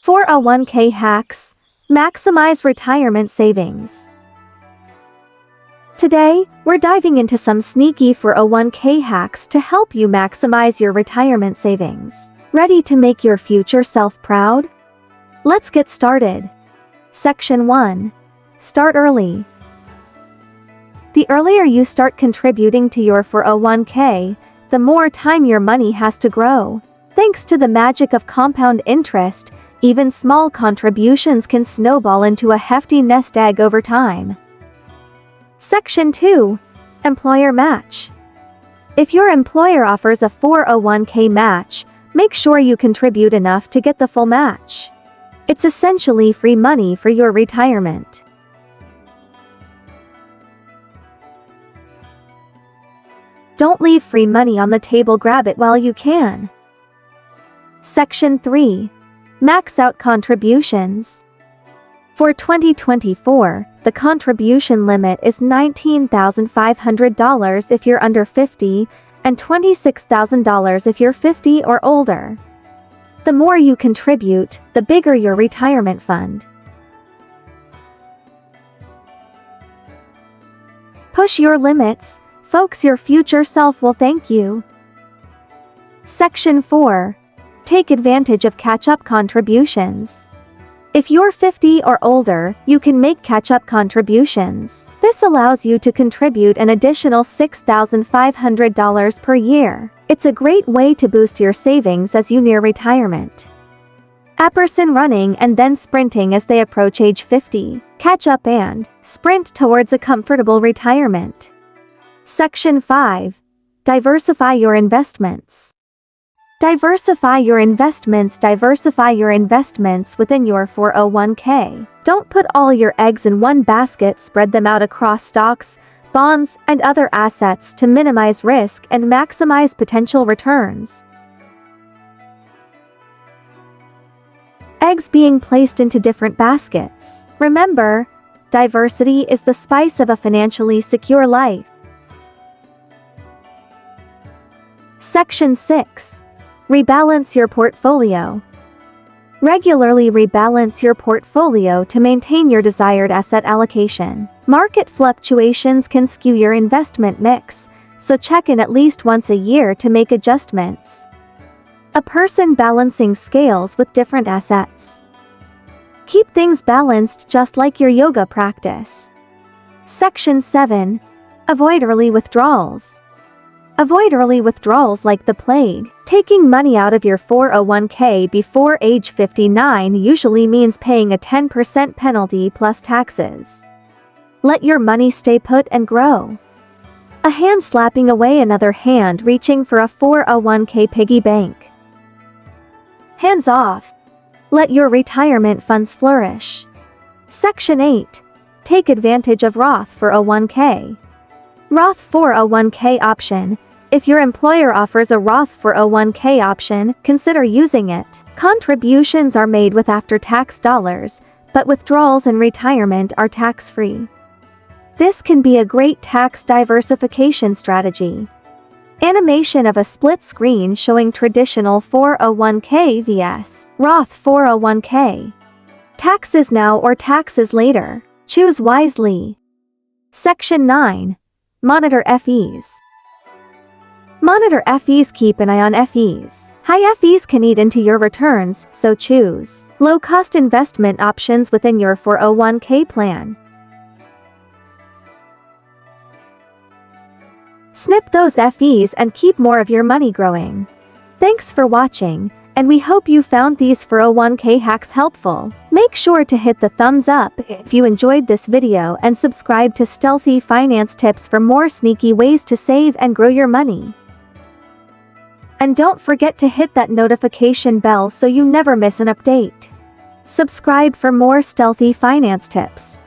401k hacks. Maximize retirement savings. Today, we're diving into some sneaky 401k hacks to help you maximize your retirement savings. Ready to make your future self proud? Let's get started. Section 1. Start early. The earlier you start contributing to your 401k, the more time your money has to grow. Thanks to the magic of compound interest, even small contributions can snowball into a hefty nest egg over time. Section 2. Employer match. If your employer offers a 401k match, make sure you contribute enough to get the full match. It's essentially free money for your retirement. Don't leave free money on the table, grab it while you can. Section 3. Max out contributions. For 2024, the contribution limit is $19,500 if you're under 50 and $26,000 if you're 50 or older. The more you contribute, the bigger your retirement fund. Push your limits, folks. Your future self will thank you. Section 4. Take advantage of catch-up contributions. If you're 50 or older, you can make catch-up contributions. This allows you to contribute an additional $6,500 per year. It's a great way to boost your savings as you near retirement. A person running and then sprinting as they approach age 50. Catch up and sprint towards a comfortable retirement. Section 5. Diversify your investments. Diversify your investments. Diversify your investments within your 401k. Don't put all your eggs in one basket. Spread them out across stocks, bonds, and other assets to minimize risk and maximize potential returns. Eggs being placed into different baskets. Remember, diversity is the spice of a financially secure life. Section 6. Rebalance your portfolio. Regularly rebalance your portfolio to maintain your desired asset allocation. Market fluctuations can skew your investment mix, so check in at least once a year to make adjustments. A person balancing scales with different assets. Keep things balanced just like your yoga practice. Section 7. Avoid early withdrawals. Avoid early withdrawals like the plague. Taking money out of your 401k before age 59 usually means paying a 10% penalty plus taxes. Let your money stay put and grow. A hand slapping away another hand reaching for a 401k piggy bank. Hands off. Let your retirement funds flourish. Section 8. Take advantage of Roth 401k. Roth 401k option. If your employer offers a Roth 401k option, consider using it. Contributions are made with after-tax dollars, but withdrawals in retirement are tax-free. This can be a great tax diversification strategy. Animation of a split screen showing traditional 401k vs. Roth 401k. Taxes now or taxes later. Choose wisely. Section 9. Monitor FEs. Monitor FEs. Keep an eye on FEs. High FEs can eat into your returns, so choose low-cost investment options within your 401k plan. Snip those FEs and keep more of your money growing. Thanks for watching, and we hope you found these 401k hacks helpful. Make sure to hit the thumbs up if you enjoyed this video and subscribe to Stealthy Finance Tips for more sneaky ways to save and grow your money. And don't forget to hit that notification bell so you never miss an update. Subscribe for more Stealthy Finance Tips.